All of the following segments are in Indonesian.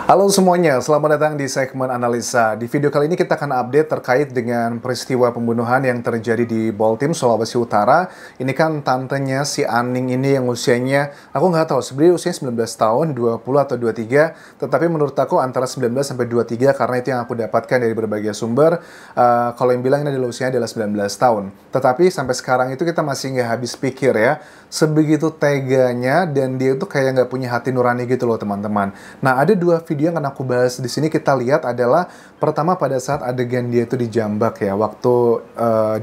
Halo semuanya, selamat datang di segmen analisa. Di video kali ini kita akan update terkait dengan peristiwa pembunuhan yang terjadi di Baltim, Sulawesi Utara. Ini kan tantenya si Aning ini yang usianya, aku nggak tahu, sebenarnya usianya 19 tahun, 20 atau 23, tetapi menurut aku antara 19 sampai 23 karena itu yang aku dapatkan dari berbagai sumber. Kalau yang bilang ini adalah usianya adalah 19 tahun. Tetapi sampai sekarang itu kita masih nggak habis pikir ya, sebegitu teganya dan dia itu kayak nggak punya hati nurani gitu loh teman-teman. Nah, ada dua video yang akan aku bahas di sini. Kita lihat adalah pertama pada saat adegan dia itu dijambak ya, waktu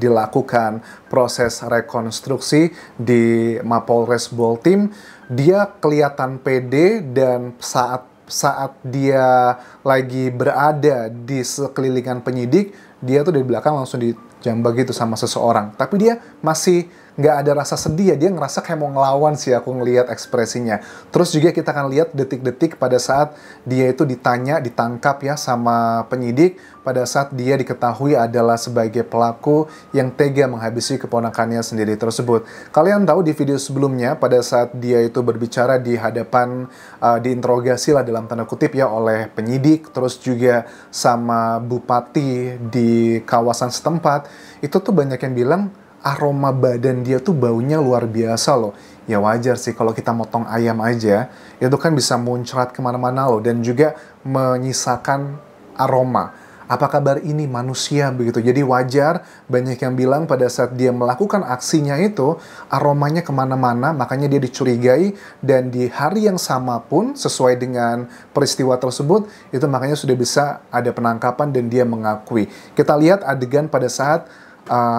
dilakukan proses rekonstruksi di Mapolres Baltim. Dia kelihatan pede dan saat dia lagi berada di sekelilingan penyidik, dia tuh dari belakang langsung dijambak gitu sama seseorang. Tapi dia masih nggak ada rasa sedih ya, dia ngerasa kayak mau ngelawan sih aku ngelihat ekspresinya. Terus juga kita akan lihat detik-detik pada saat dia itu ditangkap ya sama penyidik, pada saat dia diketahui adalah sebagai pelaku yang tega menghabisi keponakannya sendiri tersebut. Kalian tahu di video sebelumnya pada saat dia itu berbicara di hadapan, diinterogasi lah dalam tanda kutip ya oleh penyidik, terus juga sama bupati di kawasan setempat, itu tuh banyak yang bilang aroma badan dia tuh baunya luar biasa loh. Ya wajar sih kalau kita motong ayam aja, itu kan bisa muncrat kemana-mana loh. Dan juga menyisakan aroma. Apa kabar ini manusia begitu. Jadi wajar banyak yang bilang pada saat dia melakukan aksinya itu, aromanya kemana-mana, makanya dia dicurigai. Dan di hari yang sama pun, sesuai dengan peristiwa tersebut, itu makanya sudah bisa ada penangkapan dan dia mengakui. Kita lihat adegan pada saat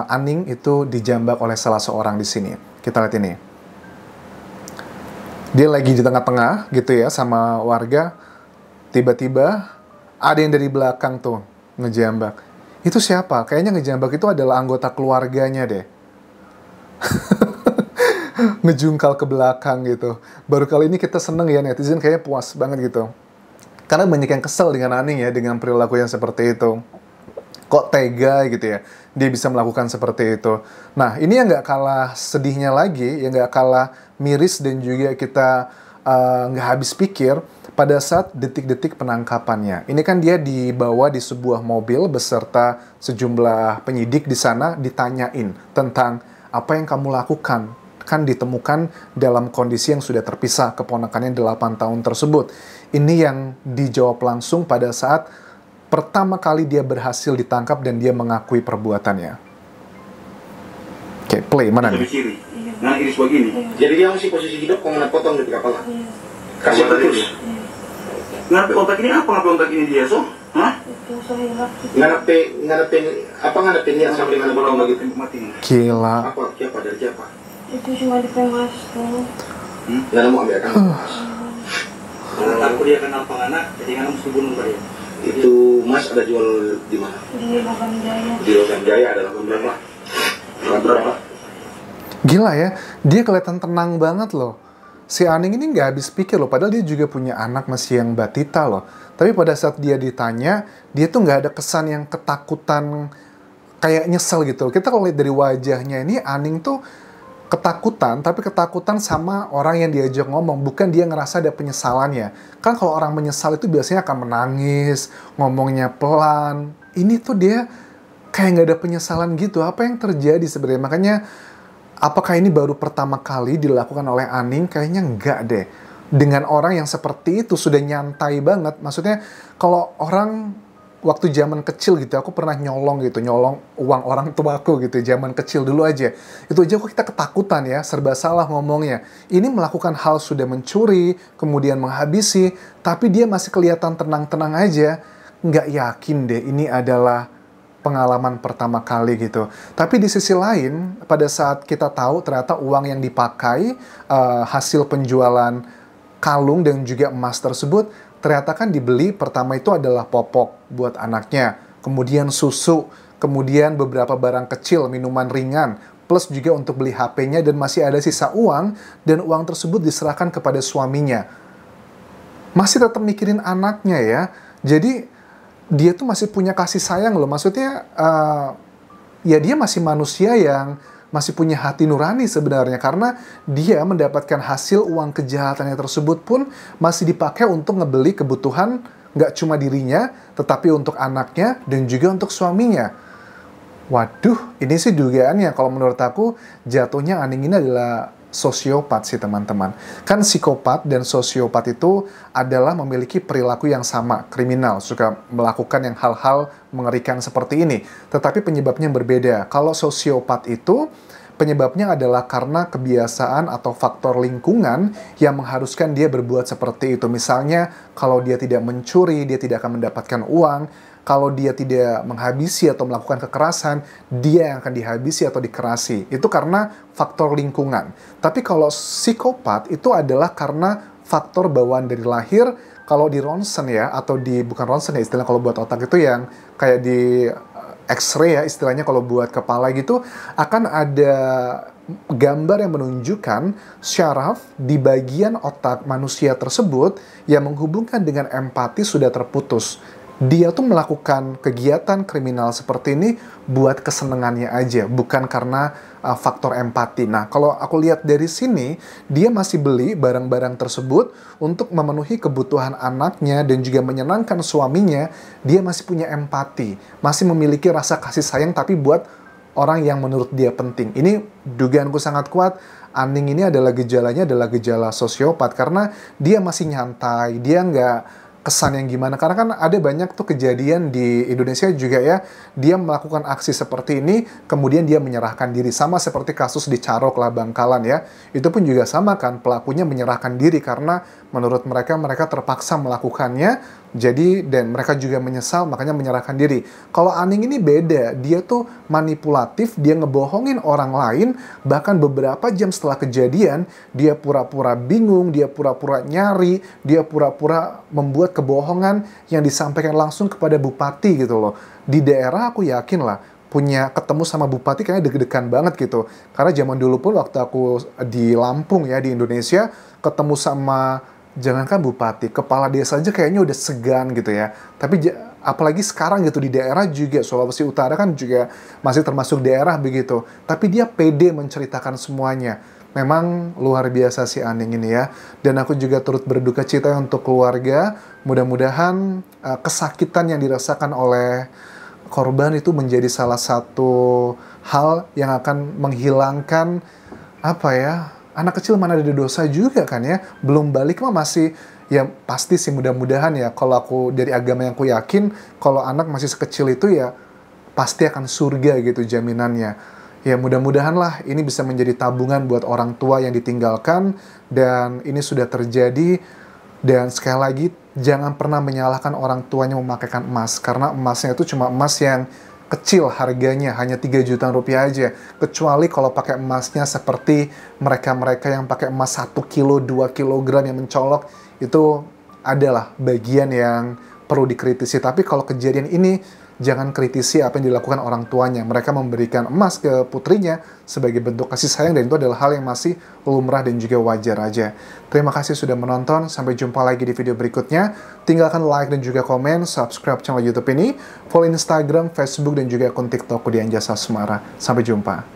Aning itu dijambak oleh salah seorang di sini. Kita lihat ini. Dia lagi di tengah-tengah gitu ya sama warga. Tiba-tiba ada yang dari belakang tuh ngejambak. Itu siapa? Kayaknya ngejambak itu adalah anggota keluarganya deh. Ngejungkal ke belakang gitu. Baru kali ini kita seneng ya, netizen kayaknya puas banget gitu. Karena banyak yang kesel dengan Aning ya, dengan perilaku yang seperti itu. Kok tega gitu ya, dia bisa melakukan seperti itu. Nah, ini yang nggak kalah sedihnya lagi, yang nggak kalah miris dan juga kita nggak habis pikir pada saat detik-detik penangkapannya. Ini kan dia dibawa di sebuah mobil beserta sejumlah penyidik di sana, ditanyain tentang apa yang kamu lakukan. Kan ditemukan dalam kondisi yang sudah terpisah keponakannya 8 tahun tersebut. Ini yang dijawab langsung pada saat pertama kali dia berhasil ditangkap dan dia mengakui perbuatannya. Oke, play, mana nih? Kiri. Nah, iris begini. Jadi dia masih posisi hidup, kau mana potong di kepala. Kasih putus. Ngapain otak ini apa? Ngapain otak ini dia, so? Hah? Ngadepin yang sampai mana potong begitu? Gila. Apa? Siapa? Dari siapa? Itu cuma di pemas tuh. Nggak mau ambil kan? Karena takut dia kenal penganak, jadi kan mesti bunuh dia. Itu Mas ada jual di mana? Di Logam Jaya. Di Logam Jaya ada berapa? Berapa? Gila ya, dia kelihatan tenang banget loh. Si Aning ini nggak habis pikir loh, padahal dia juga punya anak masih yang batita loh. Tapi pada saat dia ditanya, dia tuh nggak ada kesan yang ketakutan, kayak nyesel gitu. Kita kalau lihat dari wajahnya ini, Aning tuh ketakutan, tapi ketakutan sama orang yang diajak ngomong, bukan dia ngerasa ada penyesalannya. Kan kalau orang menyesal itu biasanya akan menangis, ngomongnya pelan. Ini tuh dia kayak nggak ada penyesalan gitu. Apa yang terjadi sebenarnya? Makanya, apakah ini baru pertama kali dilakukan oleh Aning? Kayaknya enggak deh. Dengan orang yang seperti itu sudah nyantai banget. Maksudnya, kalau orang waktu zaman kecil gitu, aku pernah nyolong uang orang tuaku gitu, zaman kecil dulu aja. Itu aja kok kita ketakutan ya, serba salah ngomongnya. Ini melakukan hal sudah mencuri, kemudian menghabisi, tapi dia masih kelihatan tenang-tenang aja. Nggak yakin deh, ini adalah pengalaman pertama kali gitu. Tapi di sisi lain, pada saat kita tahu ternyata uang yang dipakai, hasil penjualan kalung dan juga emas tersebut, ternyata kan dibeli pertama itu adalah popok buat anaknya, kemudian susu, kemudian beberapa barang kecil, minuman ringan, plus juga untuk beli HP-nya dan masih ada sisa uang, dan uang tersebut diserahkan kepada suaminya. Masih tetap mikirin anaknya ya, jadi dia tuh masih punya kasih sayang loh, maksudnya ya dia masih manusia yang masih punya hati nurani sebenarnya, karena dia mendapatkan hasil uang kejahatannya tersebut pun masih dipakai untuk ngebeli kebutuhan nggak cuma dirinya, tetapi untuk anaknya dan juga untuk suaminya. Waduh, ini sih dugaannya. Kalau menurut aku, jatuhnya Aning ini adalah sosiopat sih teman-teman. Kan psikopat dan sosiopat itu adalah memiliki perilaku yang sama, kriminal, suka melakukan yang hal-hal mengerikan seperti ini. Tetapi penyebabnya berbeda. Kalau sosiopat itu penyebabnya adalah karena kebiasaan atau faktor lingkungan yang mengharuskan dia berbuat seperti itu. Misalnya, kalau dia tidak mencuri, dia tidak akan mendapatkan uang. Kalau dia tidak menghabisi atau melakukan kekerasan, dia yang akan dihabisi atau dikerasi. Itu karena faktor lingkungan. Tapi kalau psikopat itu adalah karena faktor bawaan dari lahir. Kalau di ronsen ya, atau bukan ronsen ya, istilahnya kalau buat otak itu yang kayak di X-ray ya, istilahnya kalau buat kepala gitu, akan ada gambar yang menunjukkan syaraf di bagian otak manusia tersebut yang menghubungkan dengan empati sudah terputus. Dia tuh melakukan kegiatan kriminal seperti ini buat kesenangannya aja, bukan karena faktor empati. Nah, kalau aku lihat dari sini, dia masih beli barang-barang tersebut untuk memenuhi kebutuhan anaknya dan juga menyenangkan suaminya. Dia masih punya empati, masih memiliki rasa kasih sayang, tapi buat orang yang menurut dia penting. Ini dugaanku sangat kuat. Aning ini gejalanya adalah gejala sosiopat, karena dia masih nyantai, dia nggak kesan yang gimana, karena kan ada banyak tuh kejadian di Indonesia juga ya, dia melakukan aksi seperti ini, kemudian dia menyerahkan diri, sama seperti kasus di Carok lah Bangkalan ya, itu pun juga sama kan, pelakunya menyerahkan diri karena menurut mereka terpaksa melakukannya, dan mereka juga menyesal, makanya menyerahkan diri. Kalau Aning ini beda, dia tuh manipulatif, dia ngebohongin orang lain, bahkan beberapa jam setelah kejadian, dia pura-pura bingung, dia pura-pura nyari, dia pura-pura membuat kebohongan yang disampaikan langsung kepada bupati gitu loh. Di daerah aku yakin lah, punya ketemu sama bupati kayaknya deg-degan banget gitu. Karena zaman dulu pun waktu aku di Lampung ya, di Indonesia, ketemu sama jangankan bupati, kepala desa aja kayaknya udah segan gitu ya. Tapi apalagi sekarang gitu di daerah juga, Sulawesi Utara kan juga masih termasuk daerah begitu. Tapi dia pede menceritakan semuanya. Memang luar biasa si Aning ini ya. Dan aku juga turut berduka cita untuk keluarga. Mudah-mudahan kesakitan yang dirasakan oleh korban itu menjadi salah satu hal yang akan menghilangkan anak kecil mana ada dosa juga kan ya, belum balik mah masih, ya pasti sih mudah-mudahan ya, kalau aku dari agama yang aku yakin, kalau anak masih sekecil itu ya pasti akan surga gitu jaminannya. Ya mudah-mudahan lah ini bisa menjadi tabungan buat orang tua yang ditinggalkan, dan ini sudah terjadi. Dan sekali lagi, jangan pernah menyalahkan orang tuanya memakaikan emas, karena emasnya itu cuma emas yang kecil harganya, hanya 3 juta rupiah aja. Kecuali kalau pakai emasnya seperti mereka-mereka yang pakai emas 1 kilo, 2 kilogram yang mencolok, itu adalah bagian yang perlu dikritisi. Tapi kalau kejadian ini, jangan kritisi apa yang dilakukan orang tuanya. Mereka memberikan emas ke putrinya sebagai bentuk kasih sayang, dan itu adalah hal yang masih lumrah dan juga wajar aja. Terima kasih sudah menonton, sampai jumpa lagi di video berikutnya. Tinggalkan like dan juga komen, subscribe channel YouTube ini, follow Instagram, Facebook, dan juga akun TikTok Dian Jasa Semara. Sampai jumpa.